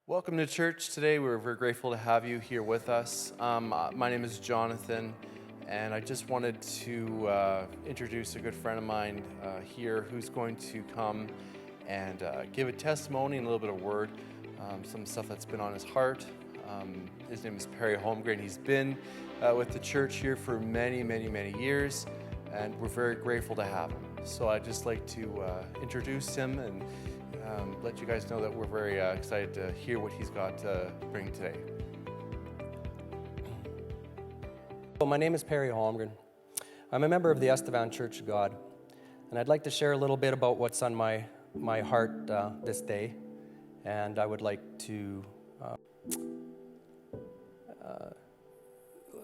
Welcome to church today. We're very grateful to have you here with us. My name is Jonathan, and I just wanted to introduce a good friend of mine here who's going to come and give a testimony and a little bit of word, some stuff that's been on his heart. His name is Holmgren. He's been with the church here for many years, and we're very grateful to have him. So I'd just like to introduce him and let you guys know that we're very excited to hear what he's got to bring today. Well, my name is Perry Holmgren. I'm a member of the Estevan Church of God, and I'd like to share a little bit about what's on my heart this day, and I would like to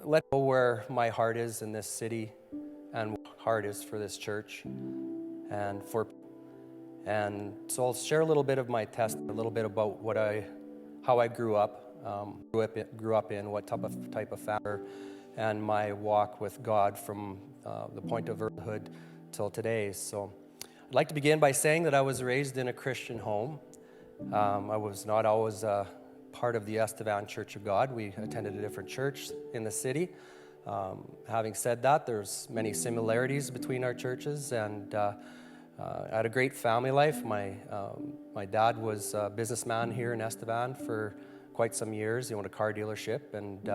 let go where my heart is in this city and what my heart is for this church and so I'll share a little bit of my a little bit about how I grew up in, what type of family, and my walk with God from the point of earthhood till today. So I'd like to begin by saying that I was raised in a Christian home. I was not always part of the Estevan Church of God. We attended a different church in the city. Having said that, there's many similarities between our churches, and I had a great family life. My dad was a businessman here in Estevan for quite some years. He owned a car dealership, and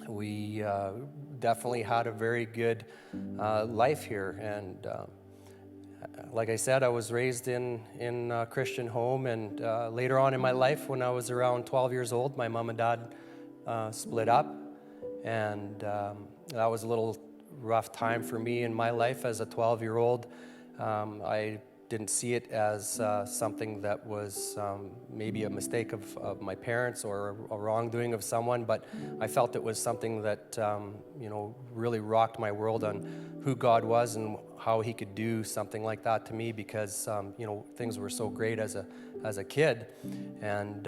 we definitely had a very good life here. And like I said, I was raised in a Christian home, and later on in my life, when I was around 12 years old, my mom and dad split up, and that was a little rough time for me in my life as a 12-year-old. I didn't see it as something that was maybe a mistake of my parents or a wrongdoing of someone, but I felt it was something that really rocked my world on who God was and how He could do something like that to me, because things were so great as a kid, and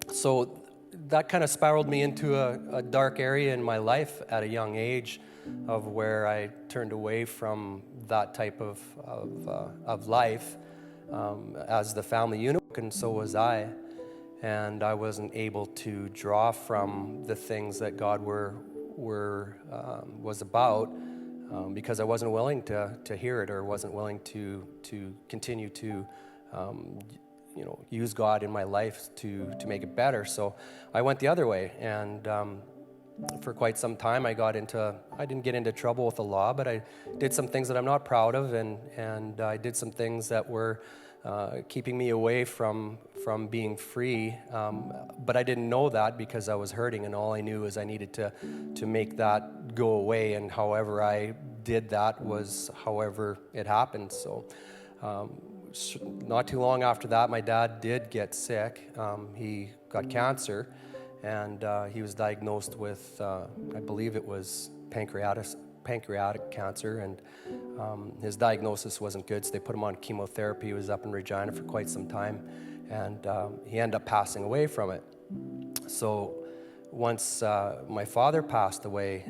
so that kind of spiraled me into a dark area in my life at a young age, of where I turned away from that type of life as the family unit, and so was I. And I wasn't able to draw from the things that God was about, because I wasn't willing to hear it, or wasn't willing to continue to use God in my life to make it better. So I went the other way, and for quite some time I didn't get into trouble with the law, but I did some things that I'm not proud of, and I did some things that were keeping me away from being free, but I didn't know that, because I was hurting, and all I knew is I needed to make that go away, and however I did that was however it happened. So not too long after that, my dad did get sick. He got cancer, and he was diagnosed with, I believe it was pancreatic cancer, and his diagnosis wasn't good, so they put him on chemotherapy. He was up in Regina for quite some time, and he ended up passing away from it. So once my father passed away,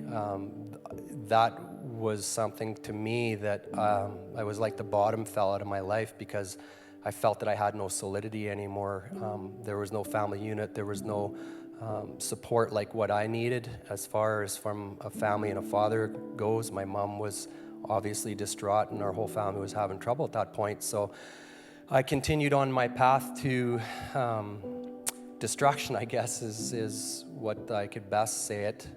that was something to me that I was like the bottom fell out of my life, because I felt that I had no solidity anymore. There was no family unit. There was no support like what I needed as far as from a family and a father goes. My mom was obviously distraught, and our whole family was having trouble at that point. So I continued on my path to destruction, I guess is what I could best say it.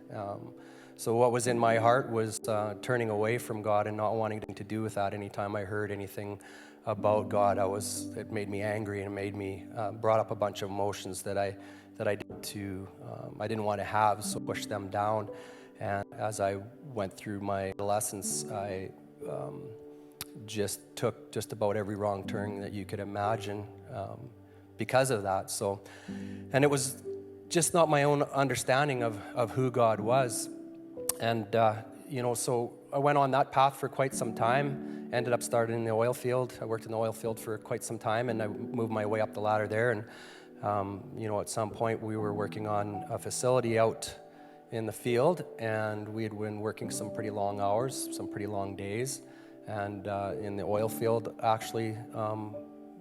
So what was in my heart was turning away from God and not wanting to do with that. Anytime I heard anything about God, it made me angry, and it made me brought up a bunch of emotions that I didn't want to have, so pushed them down. And as I went through my adolescence, I just took just about every wrong turn that you could imagine because of that. So, and it was just not my own understanding of who God was. And so I went on that path for quite some time. Ended up starting in the oil field. I worked in the oil field for quite some time, and I moved my way up the ladder there. And at some point we were working on a facility out in the field, and we had been working some pretty long hours, some pretty long days. And in the oil field, actually,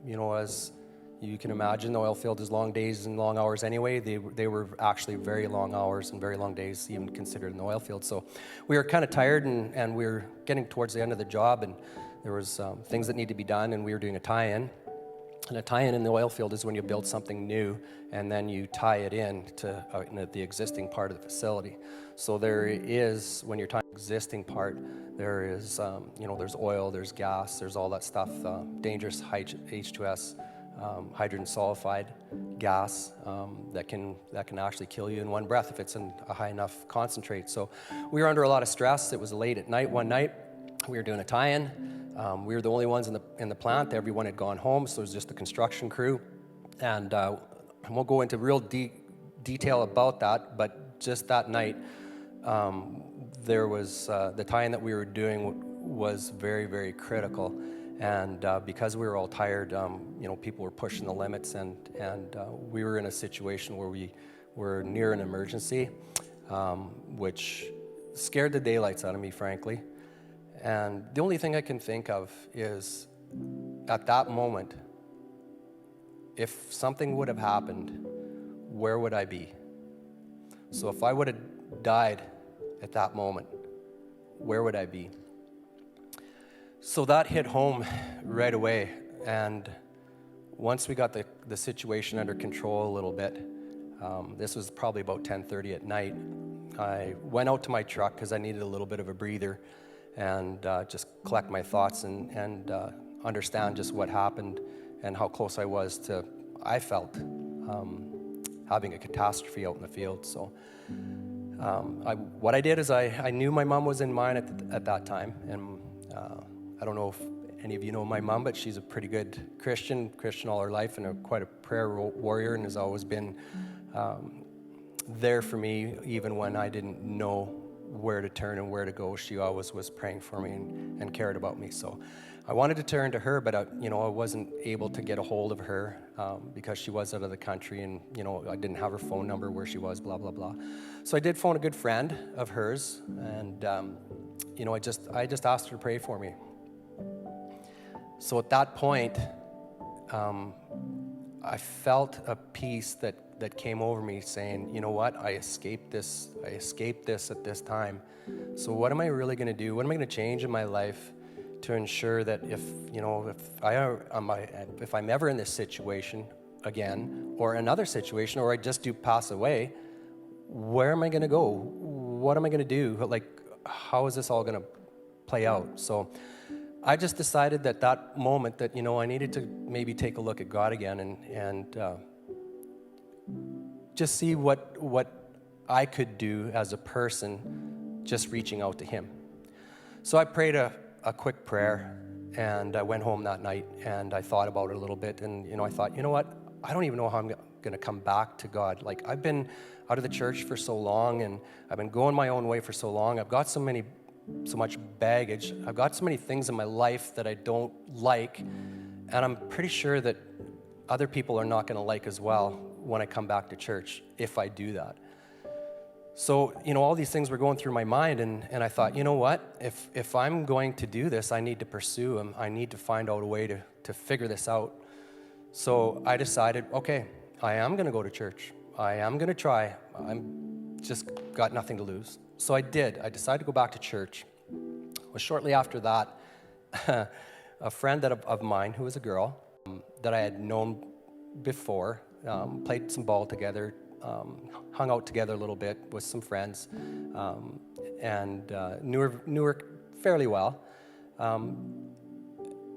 as You can imagine the oil field is long days and long hours anyway. They were actually very long hours and very long days, even considered in the oil field. So we were kind of tired, and we were getting towards the end of the job, and there was things that need to be done, and we were doing a tie-in. And a tie-in in the oil field is when you build something new and then you tie it in to the existing part of the facility. So there is, when you're tying the existing part, there is, there's oil, there's gas, there's all that stuff, dangerous H2S, hydrogen sulfide gas that can actually kill you in one breath if it's in a high enough concentrate. So we were under a lot of stress. It was late at night one night. We were doing a tie-in. We were the only ones in the plant. Everyone had gone home, so it was just the construction crew. And I won't go into real detail about that, but just that night, there was the tie-in that we were doing was very, very critical. And because we were all tired, people were pushing the limits, and we were in a situation where we were near an emergency, which scared the daylights out of me, frankly. And the only thing I can think of is, at that moment, if something would have happened, where would I be? So if I would have died at that moment, where would I be? So that hit home right away. And once we got the situation under control a little bit, this was probably about 10:30 at night, I went out to my truck because I needed a little bit of a breather and just collect my thoughts and understand just what happened and how close I was to, I felt, having a catastrophe out in the field. So what I did is I knew my mom was in mine at that time. And I don't know if any of you know my mom, but she's a pretty good Christian all her life, and quite a prayer warrior, and has always been there for me even when I didn't know where to turn and where to go. She always was praying for me and cared about me. So I wanted to turn to her, but I wasn't able to get a hold of her because she was out of the country, and I didn't have her phone number, where she was, blah blah blah. So I did phone a good friend of hers, and I just asked her to pray for me. So at that point, I felt a peace that came over me, saying, you know what, I escaped this at this time. So what am I really going to do? What am I going to change in my life to ensure that if I'm ever in this situation again, or another situation, or I just do pass away, where am I going to go? What am I going to do? Like, how is this all going to play out? So I just decided that moment that, I needed to maybe take a look at God again and just see what I could do as a person, just reaching out to Him. So I prayed a quick prayer, and I went home that night, and I thought about it a little bit, and I thought, you know what, I don't even know how I'm going to come back to God. Like, I've been out of the church for so long, and I've been going my own way for so long. I've got so much baggage. I've got so many things in my life that I don't like, and I'm pretty sure that other people are not going to like as well when I come back to church if I do that. So, all these things were going through my mind, and I thought, you know what, if I'm going to do this, I need to pursue Him. I need to find out a way to figure this out. So I decided, okay, I am going to go to church. I am going to try. I'm just got nothing to lose. So I did. I decided to go back to church. Well, shortly after that, a friend of mine, who was a girl that I had known before, played some ball together, hung out together a little bit with some friends, and knew her fairly well.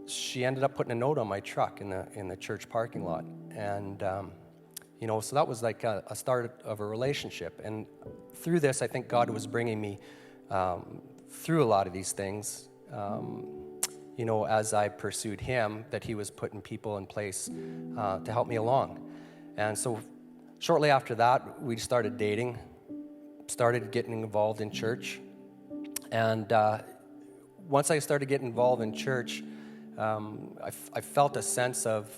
She ended up putting a note on my truck in the church parking lot, and so that was like a start of a relationship. And through this, I think God was bringing me through a lot of these things. As I pursued Him, that He was putting people in place to help me along. And so shortly after that, we started dating, started getting involved in church. And once I started getting involved in church, I felt a sense of,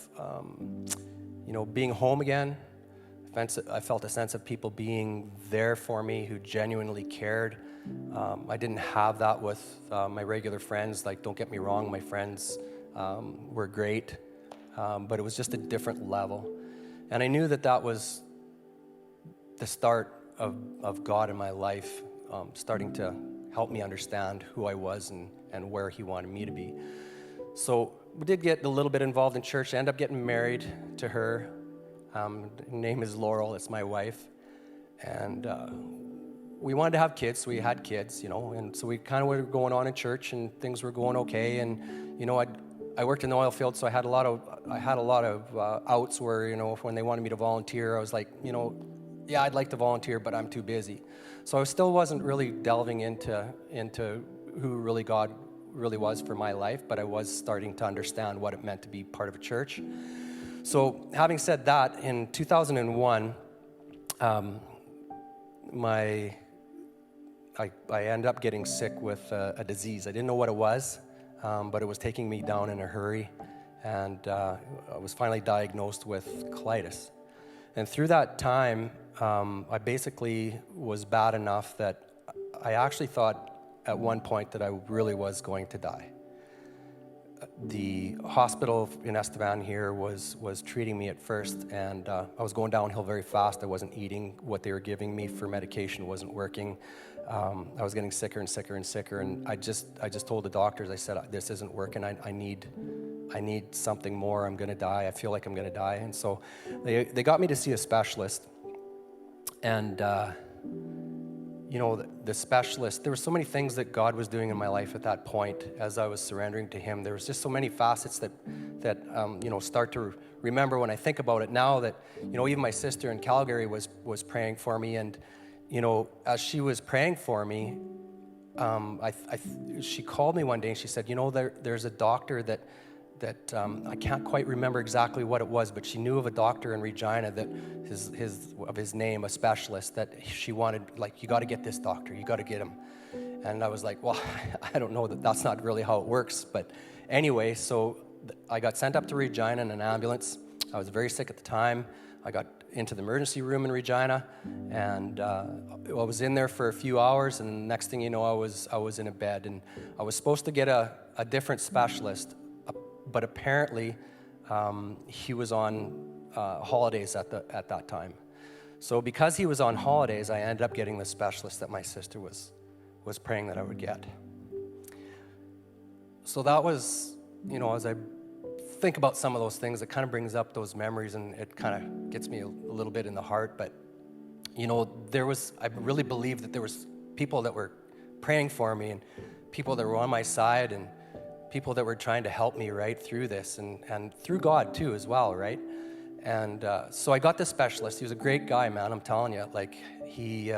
being home again. I felt a sense of people being there for me who genuinely cared. I didn't have that with my regular friends. Like, don't get me wrong, my friends were great. but it was just a different level. And I knew that that was the start of God in my life, starting to help me understand who I was and where he wanted me to be. So we did get a little bit involved in church. I ended up getting married to her. Her name is Laurel. It's my wife. And we wanted to have kids, so we had kids, and so we kind of were going on in church, and things were going okay. And I worked in the oil field, so I had a lot of outs where when they wanted me to volunteer, I was like, yeah, I'd like to volunteer, but I'm too busy. So I still wasn't really delving into who really God really was for my life, but I was starting to understand what it meant to be part of a church. So having said that, in 2001, I ended up getting sick with a disease. I didn't know what it was, but it was taking me down in a hurry, and I was finally diagnosed with colitis. And through that time, I basically was bad enough that I actually thought at one point that I really was going to die. The hospital in Estevan here was treating me at first, and I was going downhill very fast. I wasn't eating. What they were giving me for medication wasn't working. I was getting sicker and sicker and sicker, and I just told the doctors, I said, this isn't working. I need something more. I'm going to die. I feel like I'm going to die. And so they got me to see a specialist, and the specialist, there were so many things that God was doing in my life at that point as I was surrendering to him. There was just so many facets that start to remember when I think about it now, that even my sister in Calgary was praying for me, and as she was praying for me, she called me one day and she said, there's a doctor that I can't quite remember exactly what it was, but she knew of a doctor in Regina that his name, a specialist, that she wanted, like, you got to get this doctor, you got to get him. And I was like, well, I don't know, that's not really how it works. But anyway, so I got sent up to Regina in an ambulance. I was very sick at the time. I got into the emergency room in Regina, and I was in there for a few hours, and the next thing you know, I was in a bed, and I was supposed to get a different specialist, but apparently he was on holidays at that time. So because he was on holidays, I ended up getting the specialist that my sister was praying that I would get. So that was, as I think about some of those things, it kind of brings up those memories, and it kind of gets me a little bit in the heart. But I really believe that there was people that were praying for me, and people that were on my side, and people that were trying to help me right through this, and through God too as well, right? And so I got this specialist. He was a great guy, man, I'm telling you. Like, he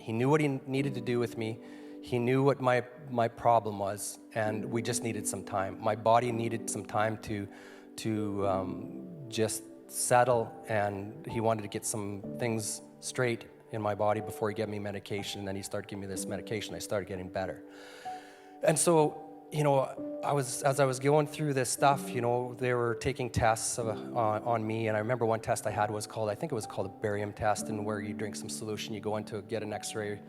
knew what he needed to do with me. He knew what my problem was, and we just needed some time. My body needed some time to just settle, and he wanted to get some things straight in my body before he gave me medication. And then he started giving me this medication. I started getting better. And so, as I was going through this stuff, they were taking tests on me, and I remember one test I had was called a Barium Test, and where you drink some solution, you go in to get an X-ray,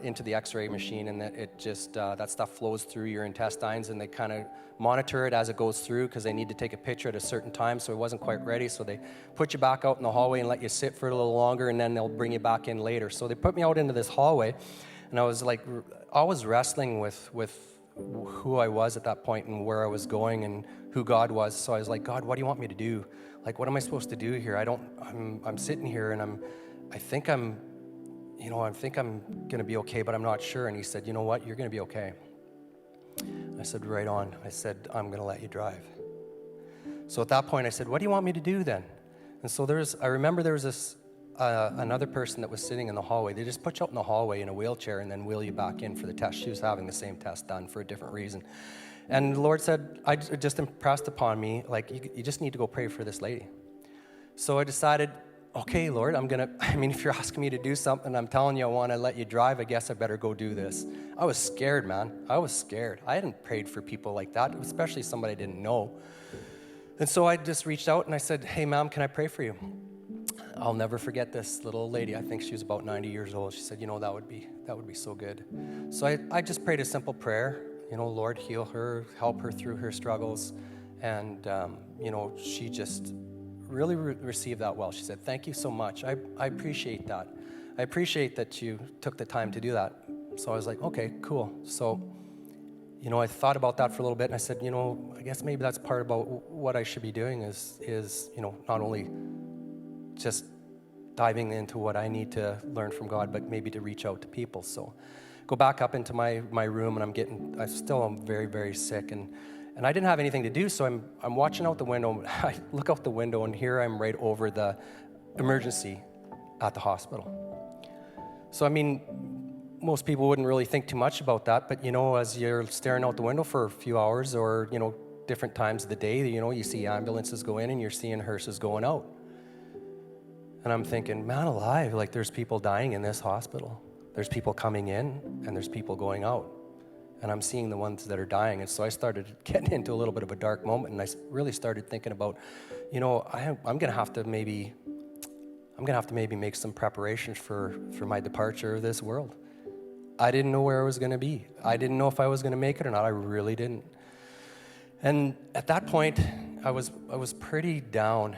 into the X-ray machine, and that stuff flows through your intestines, and they kind of monitor it as it goes through, because they need to take a picture at a certain time, so it wasn't quite ready, so they put you back out in the hallway and let you sit for a little longer, and then they'll bring you back in later. So they put me out into this hallway, and I was wrestling with who I was at that point and where I was going and who God was. So I was like, God, what do you want me to do? Like, what am I supposed to do here? I'm sitting here, and I think I'm going to be okay, but I'm not sure. And he said, you know what? You're going to be okay. I said, right on. I said, I'm going to let you drive. So at that point, I said, what do you want me to do then? And so I remember there was this another person that was sitting in the hallway. They just put you out in the hallway in a wheelchair and then wheel you back in for the test. She was having the same test done for a different reason. And the Lord said, just impressed upon me, like, you just need to go pray for this lady. So I decided, okay, Lord, if you're asking me to do something, I'm telling you I want to let you drive, I guess I better go do this. I was scared, man. I was scared. I hadn't prayed for people like that, especially somebody I didn't know. And so I just reached out and I said, hey, ma'am, can I pray for you? I'll never forget this little lady. I think she was about 90 years old. She said, that would be so good. So I just prayed a simple prayer. Lord, heal her, help her through her struggles. And, she just really received that well. She said, "Thank you so much. I appreciate that. I appreciate that you took the time to do that." So I was like, okay, cool. So, I thought about that for a little bit, and I said, I guess maybe that's part about what I should be doing is not only just diving into what I need to learn from God, but maybe to reach out to people. So go back up into my room, and I still am very, very sick, and I didn't have anything to do, so I'm watching out the window. I look out the window, and here I'm right over the emergency at the hospital. So, most people wouldn't really think too much about that, but, as you're staring out the window for a few hours or, different times of the day, you see ambulances go in and you're seeing hearses going out. And I'm thinking, man alive, like there's people dying in this hospital. There's people coming in and there's people going out. And I'm seeing the ones that are dying. And so I started getting into a little bit of a dark moment, and I really started thinking about, I'm going to have to maybe make some preparations for my departure of this world. I didn't know where I was going to be. I didn't know if I was going to make it or not. I really didn't. And at that point, I was pretty down.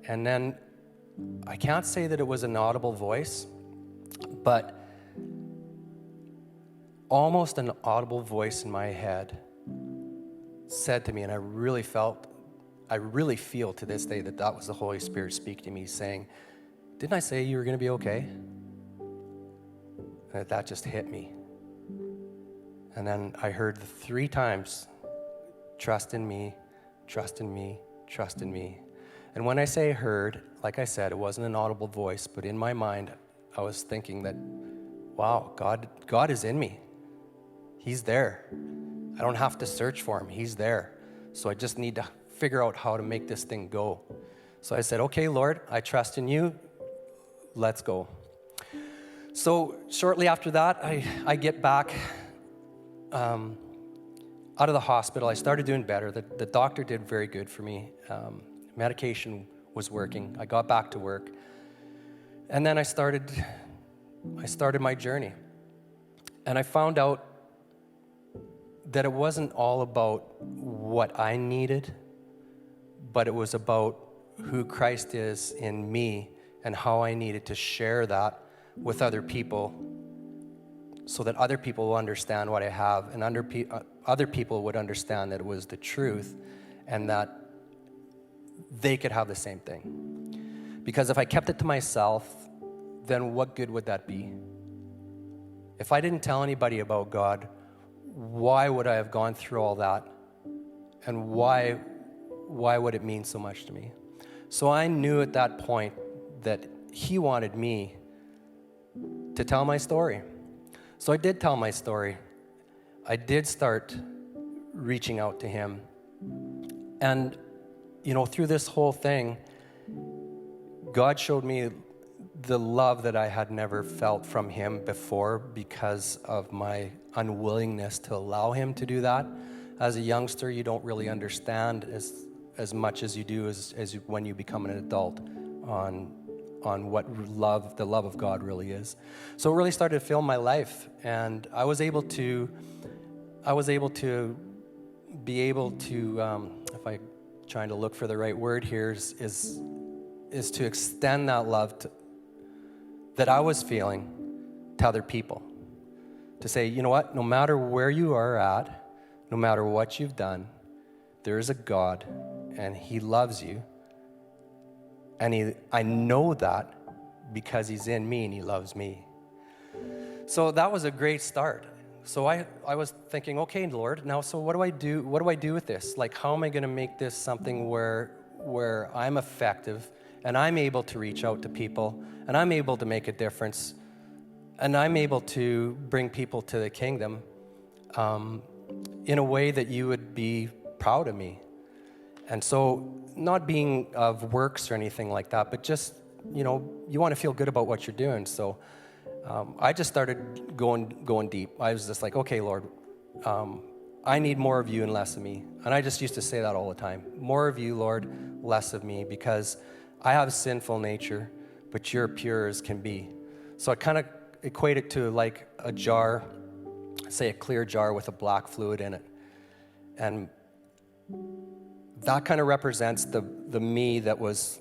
And then I can't say that it was an audible voice, but almost an audible voice in my head said to me, and I really feel to this day that was the Holy Spirit speaking to me saying, "Didn't I say you were going to be okay?" And that just hit me. And then I heard 3 times, "Trust in me, trust in me, trust in me." And when I say heard, like I said, it wasn't an audible voice, but in my mind, I was thinking that, wow, God is in me. He's there. I don't have to search for him. He's there. So I just need to figure out how to make this thing go. So I said, "Okay, Lord, I trust in you. Let's go." So shortly after that, I get back out of the hospital. I started doing better. The doctor did very good for me. Medication was working. I got back to work. And then I started my journey. And I found out that it wasn't all about what I needed, but it was about who Christ is in me and how I needed to share that with other people so that other people will understand what I have, and other people would understand that it was the truth and that they could have the same thing. Because if I kept it to myself, then what good would that be? If I didn't tell anybody about God, why would I have gone through all that? And why would it mean so much to me? So I knew at that point that he wanted me to tell my story. So I did tell my story. I did start reaching out to him. And, through this whole thing, God showed me the love that I had never felt from him before because of my unwillingness to allow him to do that. As a youngster, you don't really understand as much as you do when you become an adult on what the love of God really is. So it really started to fill my life, and I was able to if I'm trying to look for the right word here, is to extend that love that I was feeling to other people. To say, you know what, no matter where you are at, no matter what you've done, there is a God, and he loves you. And I know that because he's in me and he loves me. So that was a great start. So I was thinking, okay, Lord, now so what do I do? What do I do with this? Like, how am I going to make this something where I'm effective and I'm able to reach out to people and I'm able to make a difference and I'm able to bring people to the kingdom in a way that you would be proud of me? And so, not being of works or anything like that, but just, you want to feel good about what you're doing. So I just started going deep. I was just like, okay, Lord, I need more of you and less of me. And I just used to say that all the time. More of you, Lord, less of me, because I have a sinful nature, but you're pure as can be. So I kind of equate it to like a jar, say a clear jar with a black fluid in it. And that kind of represents the me that was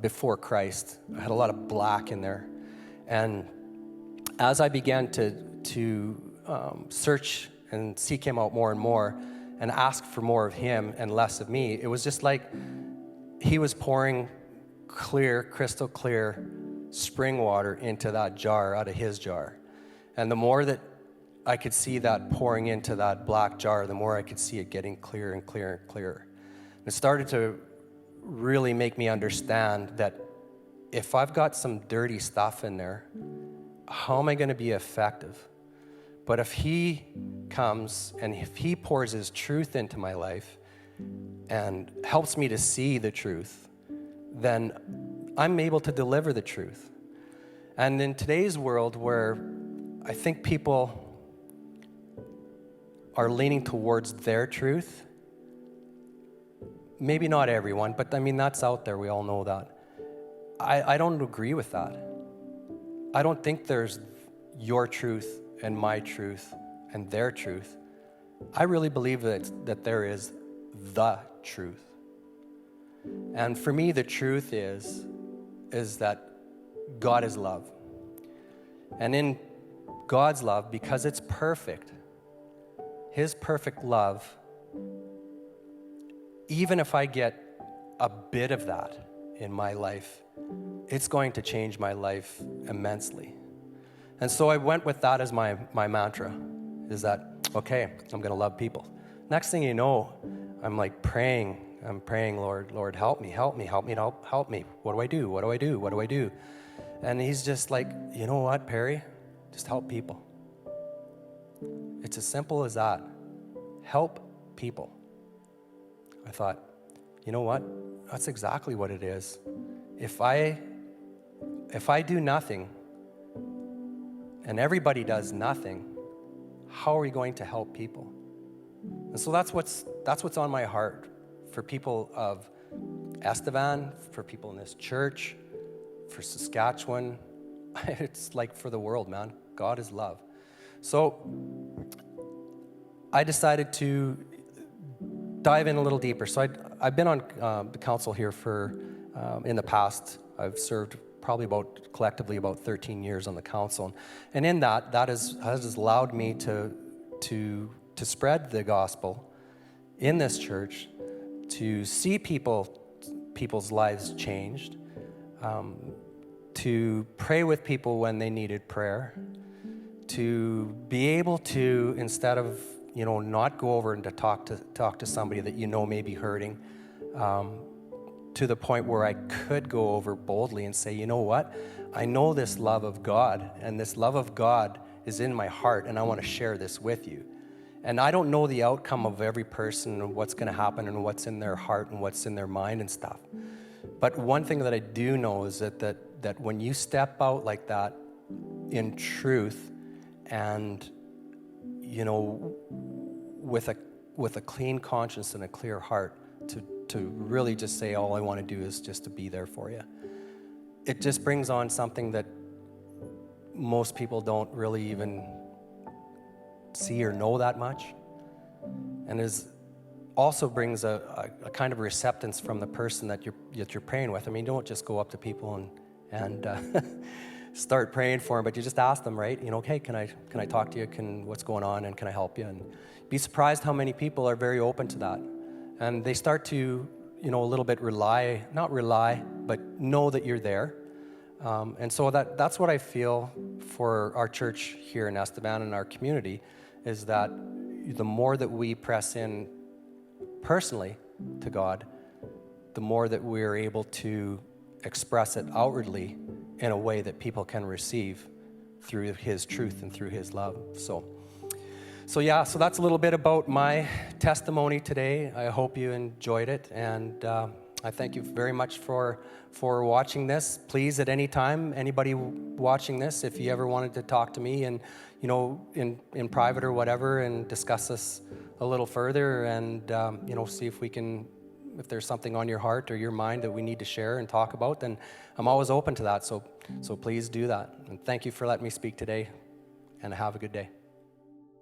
before Christ. I had a lot of black in there. And as I began to search and seek him out more and more and ask for more of him and less of me, it was just like he was pouring clear, crystal clear spring water into that jar out of his jar. And the more that I could see that pouring into that black jar, the more I could see it getting clearer and clearer and clearer. And it started to really make me understand that if I've got some dirty stuff in there, how am I going to be effective? But if he comes and if he pours his truth into my life and helps me to see the truth, then I'm able to deliver the truth. And in today's world where I think people are leaning towards their truth, maybe not everyone, but I mean, that's out there. We all know that. I don't agree with that. I don't think there's your truth and my truth and their truth. I really believe that there is the truth. And for me, the truth is that God is love. And in God's love, because it's perfect, his perfect love, even if I get a bit of that in my life, it's going to change my life immensely. And so I went with that as my mantra, is that, okay, I'm going to love people. Next thing you know, I'm like praying, Lord, help me. What do I do? And he's just like, you know what, Perry? Just help people. It's as simple as that. Help people. I thought, you know what? That's exactly what it is. If I do nothing and everybody does nothing, how are we going to help people? And so that's what's on my heart for people of Estevan, for people in this church, for Saskatchewan. It's like for the world, man. God is love. So I decided to dive in a little deeper. So I've been on the council here for, in the past, I've served probably collectively about 13 years on the council. And in that has allowed me to spread the gospel in this church, to see people's lives changed, to pray with people when they needed prayer, to be able to, instead of not go over and to talk to somebody that may be hurting, to the point where I could go over boldly and say, you know what? I know this love of God, and this love of God is in my heart, and I want to share this with you. And I don't know the outcome of every person and what's going to happen and what's in their heart and what's in their mind and stuff. But one thing that I do know is that when you step out like that in truth and with a clean conscience and a clear heart, to really just say, all I want to do is just to be there for you. It just brings on something that most people don't really even see or know that much, and also brings a kind of acceptance from the person that you're praying with. I mean, you don't just go up to people and start praying for them, but you just ask them, right? Hey, can I talk to you? What's going on, and can I help you? And be surprised how many people are very open to that. And they start to, a little bit not rely, but know that you're there. And so that's what I feel for our church here in Estevan and our community, is that the more that we press in personally to God, the more that we're able to express it outwardly in a way that people can receive through his truth and through his love. So that's a little bit about my testimony today. I hope you enjoyed it, and I thank you very much for watching this. Please, at any time, anybody watching this, if you ever wanted to talk to me and in private or whatever, and discuss this a little further, and see if there's something on your heart or your mind that we need to share and talk about, then I'm always open to that. So please do that. And thank you for letting me speak today, and have a good day.